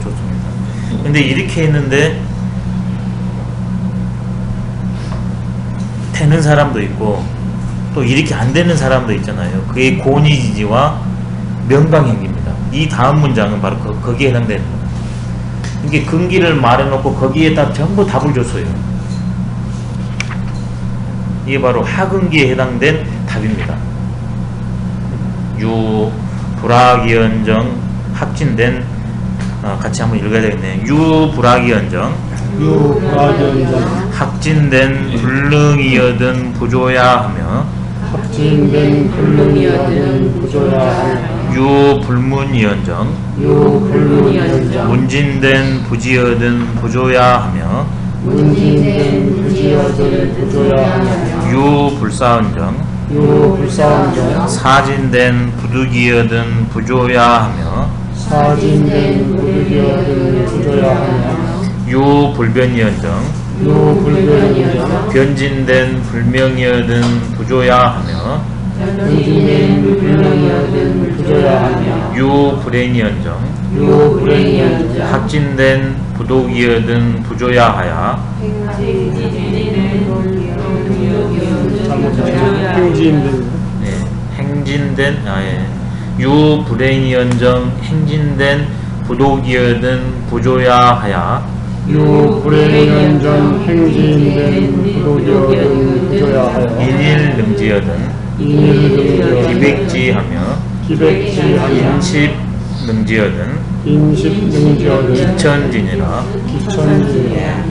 좋습니다. 근데 이렇게 했는데 되는 사람도 있고 또 이렇게 안 되는 사람도 있잖아요. 그게 고니지지와 명강행기입니다. 이 다음 문장은 바로 거기에 해당되는 거예요. 이게 근기를 말해놓고 거기에다 전부 답을 줬어요. 이게 바로 하근기에 해당된 답입니다. 유 불학이언정 합진된 같이 한번 읽어야 되겠네요. 유 불학이언정 합진된 불능이여든 부조야 하며 합진된 불능이여든 부조야 하며 유 불문이언정 문진된 부지여든 부조야 하며 문진된 부지여든 부조야 하며 유 불사언정 불사언정 사진된 부득이여든 부조야 하며 사진된 부득이여든 부조야 하며 유 불변이언정 불변이여든 변진된 불명이여든 부조야 하며 변진된 불명이여든 부조야 하며 유 불행이언정 불행이여든 합진된 부독이여든 부조야 하야 행진된 행진된 유 불행이언정 행진된 부독이여든 부조야 하야 유 불행이언정 행진된 부독이여든 부조야 하여 인일 능지여든 기백지하며 기백지하며 인십 능지여든 인십능지여든 기천지니라 기천지니라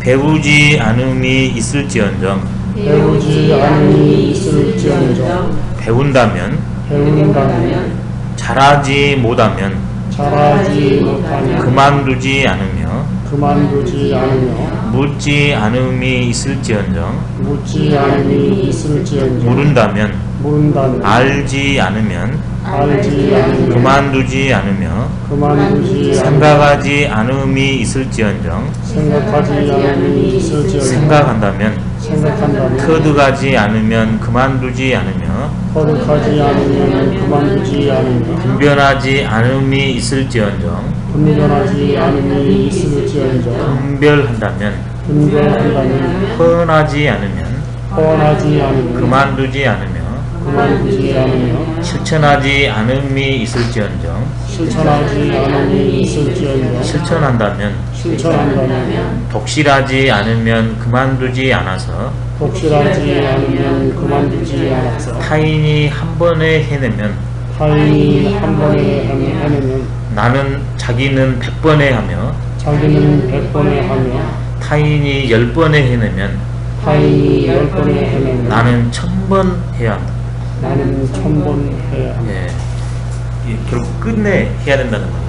배우지 않음이 있을지언정 배우지 않음이 있을지언정 배운다면 배운다면 잘하지 못하면 잘하지 못하면 그만두지 않으며 그만두지 않으며 묻지 않음이 있을지언정 묻지 않음이 있을지언정 모른다면 모른다면 알지 않으면 알지 않으면 그만두지 않으며 그만두지 않으며 생각하지 않음이 있을지언정 생각하지 않음이 있을지언정 생각한다면 생각한다면 터득하지 않으면 그만두지 않으며 거듭하지 않으면 그만두지 않으며 분별하지 않음이 있을지언정 분별하지 않음이 있을지언정 분별한다면 분별한다면 뻔하지 않으면 뻔하지 않으면 그만두지 않으며 그만두지 않으며 실천하지 않음이 있을지언정 실천하지 않음이 있을지언정 실천한다면 실천한다면 독실하지 않으면 그만두지 않아서 독실하지 않으면 그만두지 않아서 타인이 한 번에 해내면 타인이 한 번에 해내면 나는 자기는 100번에 하며 자기는 100번에 하며 타인이 10번에 해내면 타인이 10번에 해내면 나는 1000번 해야 한다. 나는 1000번 해야 한다. 예. 결국 끝내 해야 된다는 거죠.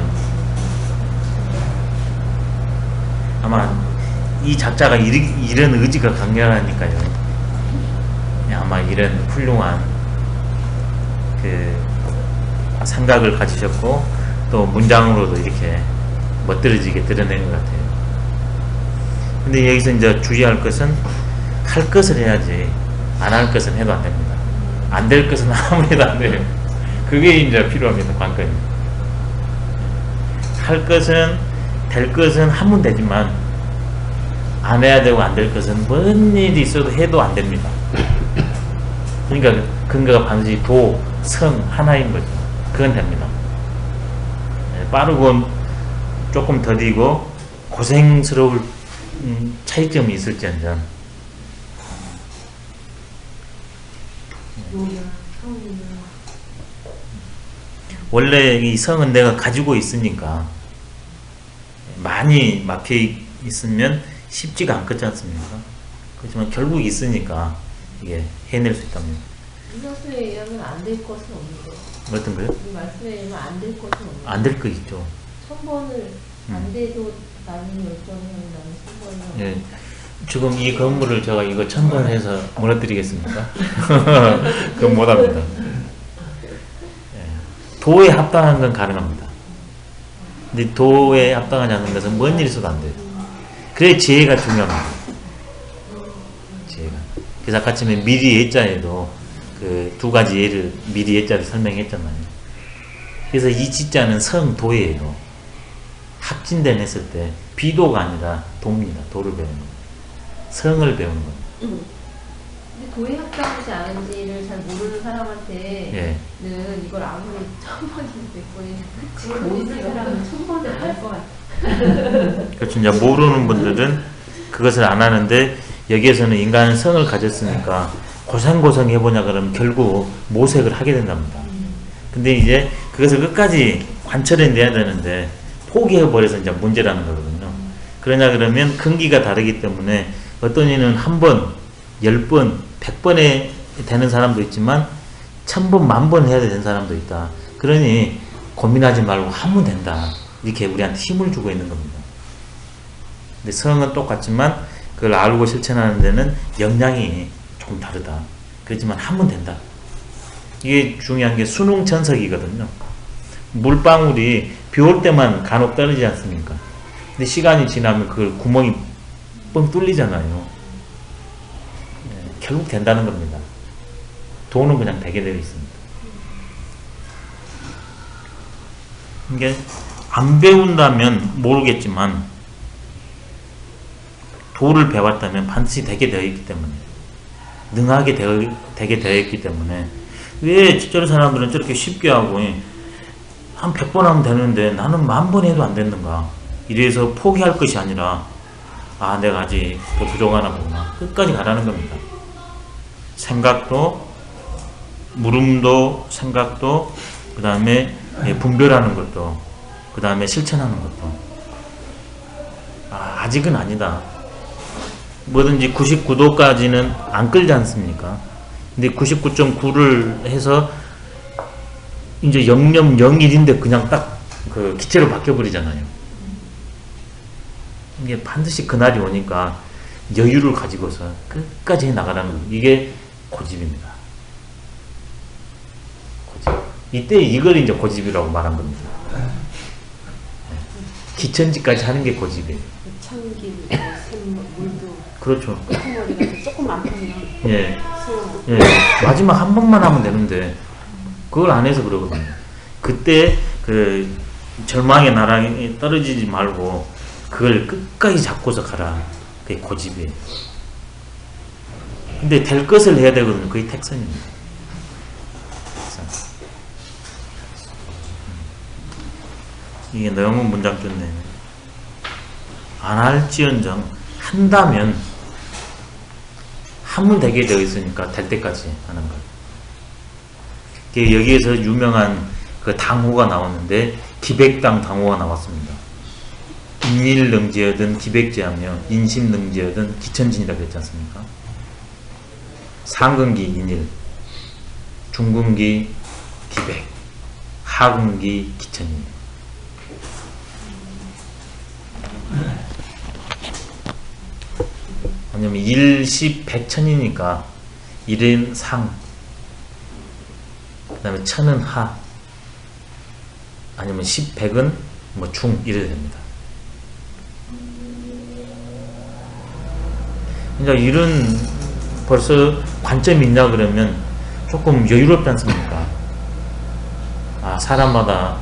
아마 이 작자가 이런 의지가 강렬하니까요. 아마 이런 훌륭한 그 생각을 가지셨고 또 문장으로도 이렇게 멋들어지게 드러낸 것 같아요. 근데 여기서 이제 주의할 것은 할 것을 해야지 안 할 것은 해도 안 됩니다. 안 될 것은 아무 해도 안 돼요. 그게 이제 필요합니다. 관건이. 할 것은 될 것은 하면 되지만 안 해야 되고 안 될 것은 뭔 일이 있어도 해도 안 됩니다. 그러니까 근거가 반드시 도, 성 하나인 거죠. 그건 됩니다. 빠르고 조금 더디고 고생스러울 차이점이 있을지언정 원래 이 성은 내가 가지고 있으니까 많이 막혀 있으면 쉽지가 않겠지 않습니까? 그렇지만 결국 있으니까 이게 해낼 수 있답니다. 이 말씀에 의하면 안 될 것은 없는데. 어떤 거요? 이 말씀에 의하면 안 될 것은 없는데. 안 될 거 있죠. 1000번을 안 돼도 나는 10번이면 나는 10번이면. 예. 지금 이 건물을 제가 이거 1000번 해서 무너뜨리겠습니까? 그건 못합니다. 예. 도에 합당한 건 가능합니다. 근데 도에 합당하지 않는 것은 뭔 일이 있어도 안 돼요. 그래 지혜가 중요합니다. 지혜가. 그래서 아까 전에 미리 예자에도 그 두 가지 예를 미리 예자를 설명했잖아요. 그래서 이 지자는 성도예요. 학진된 했을 때 비도가 아니라 도입니다. 도를 배우는 거. 성을 배우는 거. 근데 도에 합당하지 않은지를 잘 모르는 사람한테는 예. 이걸 아무리 1000번이든 100번이든 모르는 사람은 1000번을 할 것 같아. 그렇죠. 이제 모르는 분들은 그것을 안 하는데 여기에서는 인간은 성을 가졌으니까 고생고생 해보냐 그러면 결국 모색을 하게 된답니다. 근데 이제 그것을 끝까지 관철해내야 되는데 포기해버려서 이제 문제라는 거거든요. 그러냐 그러면 근기가 다르기 때문에 어떤 이는 한 번, 10번, 100번에 되는 사람도 있지만 1000번, 10,000번 해야 되는 사람도 있다. 그러니 고민하지 말고 하면 된다. 이렇게 우리한테 힘을 주고 있는 겁니다. 근데 성은 똑같지만 그걸 알고 실천하는 데는 역량이 조금 다르다. 그렇지만 하면 된다. 이게 중요한 게 수능천석이거든요. 물방울이 비 올 때만 간혹 떨어지지 않습니까? 근데 시간이 지나면 그 구멍이 뻥 뚫리잖아요. 결국 된다는 겁니다. 도는 그냥 되게 되어 있습니다. 이게 안 배운다면 모르겠지만 도를 배웠다면 반드시 되게 되어 있기 때문에 능하게 되게 되어 있기 때문에 왜 저런 사람들은 저렇게 쉽게 하고 한 100번 하면 되는데 나는 10,000번 해도 안 됐는가 이래서 포기할 것이 아니라 아 내가 아직 더 부족하나 보구나 끝까지 가라는 겁니다. 생각도 물음도 생각도 그 다음에 분별하는 것도 그 다음에 실천하는 것도 아직은 아니다. 뭐든지 99도까지는 안 끌지 않습니까? 근데 99.9를 해서 이제 0.01인데 그냥 딱 그 기체로 바뀌어버리잖아요. 이게 반드시 그날이 오니까 여유를 가지고서 끝까지 해나가라는 거예요. 이게 고집입니다. 고집. 이때 이걸 이제 고집이라고 말한 겁니다. 기천지까지 하는 게 고집이에요. 참기, 물도 그렇죠. 끄머리가 조금만 펴면 예. 예. 마지막 한 번만 하면 되는데 그걸 안 해서 그러거든요. 그때 그 절망의 나락에 떨어지지 말고 그걸 끝까지 잡고서 가라. 그게 고집이에요. 근데 될 것을 해야 되거든요. 그게 택선입니다. 이게 너무 문장 좋네. 안 할지언정 한다면 하면 되게 되어 있으니까 될 때까지 하는 거예요. 여기에서 유명한 그 당호가 나왔는데 기백당 당호가 나왔습니다. 인일능지여든 기백제하며 인심능지여든 기천진이라고 했지 않습니까? 상근기 인일, 중근기 기백, 하근기 기천입니다. 왜냐면 일십 백천이니까 일은 상, 그 다음에 천은 하, 아니면 십백은 뭐 중 이래야 됩니다. 그러니까 이런 벌써 관점이 있냐 그러면 조금 여유롭지 않습니까? 아 사람마다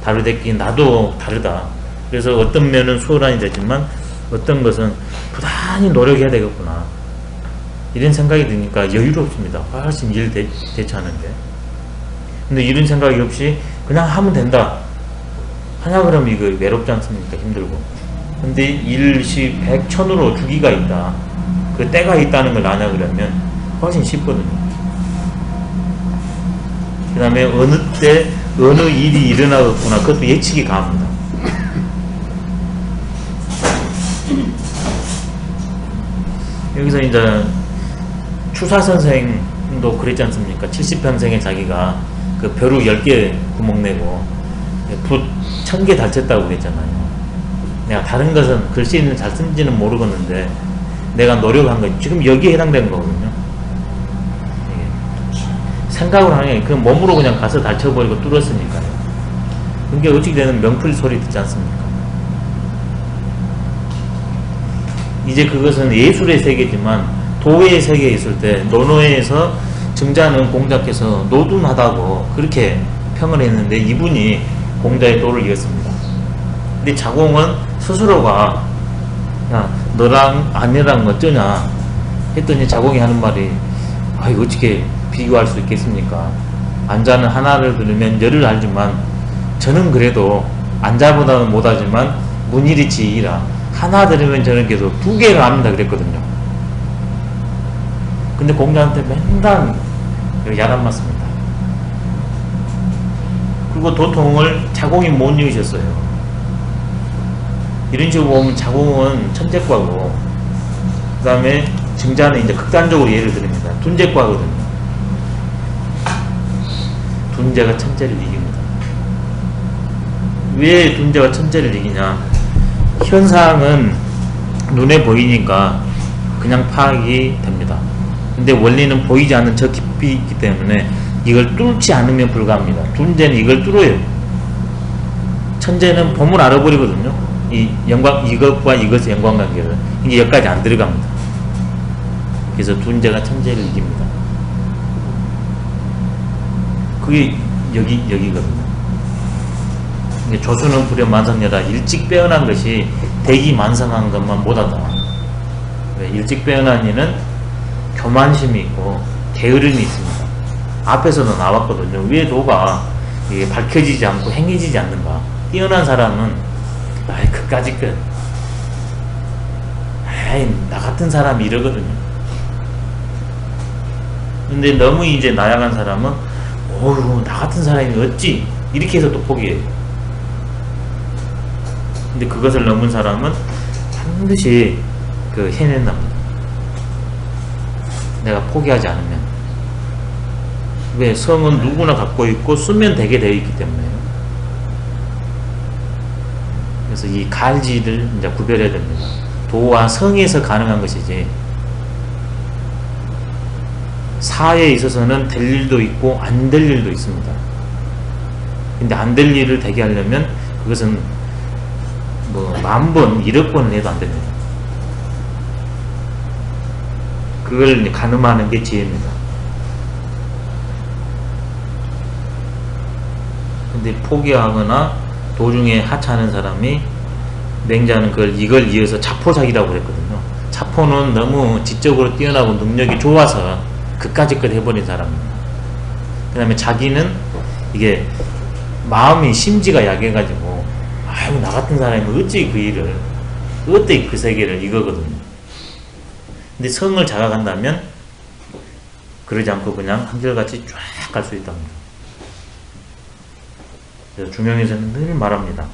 다르댔기 나도 다르다. 그래서 어떤 면은 소란이 되지만 어떤 것은 부단히 노력해야 되겠구나 이런 생각이 드니까 여유롭습니다. 훨씬 일 대처하는데. 근데 이런 생각이 없이 그냥 하면 된다 하냐 그러면 이거 외롭지 않습니까? 힘들고. 근데 일시 백천으로 주기가 있다, 그 때가 있다는 걸 아냐 그러면 훨씬 쉽거든요. 그 다음에 어느 때 어느 일이 일어나겠구나 그것도 예측이 가합니다. 여기서 이제 추사 선생도 그랬지 않습니까? 70평생에 자기가 그 벼루 10개 구멍 내고 붓 1000개 달쳤다고 그랬잖아요. 내가 다른 것은 글씨는 잘 쓴지는 모르겠는데 내가 노력한 거 지금 여기에 해당되는 거거든요. 생각을 하니 그 몸으로 그냥 가서 달쳐버리고 뚫었으니까요. 그게 어찌 되는 명풀 소리 듣지 않습니까? 이제 그것은 예술의 세계지만 도의 세계에 있을 때 노노에서 증자는 공자께서 노둔하다고 그렇게 평을 했는데 이분이 공자의 도를 이었습니다. 근데 자공은 스스로가 야 너랑 아내랑 어쩌냐 했더니 자공이 하는 말이 아 이거 어떻게 비교할 수 있겠습니까? 안자는 하나를 들으면 열을 알지만 저는 그래도 안자보다는 못하지만 문일이 지이라 하나 들으면 저는 계속 두 개를 압니다 그랬거든요. 근데 공자한테 맨날 야단 맞습니다. 그리고 도통을 자공이 못 이으셨어요. 이런 식으로 보면 자공은 천재과고 그 다음에 증자는 이제 극단적으로 예를 드립니다. 둔재과거든요. 둔재가 천재를 이깁니다. 왜 둔재가 천재를 이기냐? 현상은 눈에 보이니까 그냥 파악이 됩니다. 근데 원리는 보이지 않는 저 깊이 있기 때문에 이걸 뚫지 않으면 불가합니다. 둔재는 이걸 뚫어요. 천재는 범을 알아버리거든요. 이것과 이것의 연관관계를. 이게 여기까지 안 들어갑니다. 그래서 둔재가 천재를 이깁니다. 그게 여기거든요. 조수는 불효만성여다. 일찍 빼어난 것이 대기 만성한 것만 못하다. 일찍 빼어난 이는 교만심이 있고 게으름이 있습니다. 앞에서도 나왔거든요. 왜 도가 이게 밝혀지지 않고 행해지지 않는가? 뛰어난 사람은 아이 그까짓 것 아이 나 같은 사람이 이러거든요. 근데 너무 이제 나약한 사람은 어휴 나 같은 사람이 어찌 이렇게 해서 또 포기해요. 근데 그것을 넘은 사람은 반드시 해낸답니다. 내가 포기하지 않으면. 왜? 성은 누구나 갖고 있고 쓰면 되게 되어 있기 때문에요. 그래서 이 갈지를 이제 구별해야 됩니다. 도와 성에서 가능한 것이지 사에 있어서는 될 일도 있고 안 될 일도 있습니다. 근데 안 될 일을 되게 하려면 그것은 뭐 10,000번 1억 번을 해도 안 됩니다. 그걸 가늠하는 게 지혜입니다. 근데 포기하거나 도중에 하차하는 사람이 맹자는 이걸 이어서 자포자기라고 그랬거든요. 자포는 너무 지적으로 뛰어나고 능력이 좋아서 그까짓 걸 해버린 사람입니다. 그 다음에 자기는 이게 마음이 심지가 약해가지고 아유 나 같은 사람이 어찌 그 일을 어떻게 그 세계를 이거거든요. 근데 성을 자각한다면 그러지 않고 그냥 한결같이 쫙 갈 수 있답니다. 그래서 중용에서는 늘 말합니다.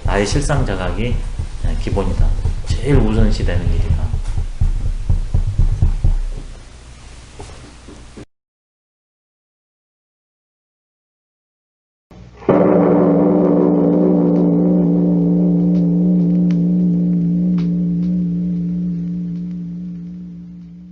나의 실상 자각이 기본이다. 제일 우선시 되는 일이다.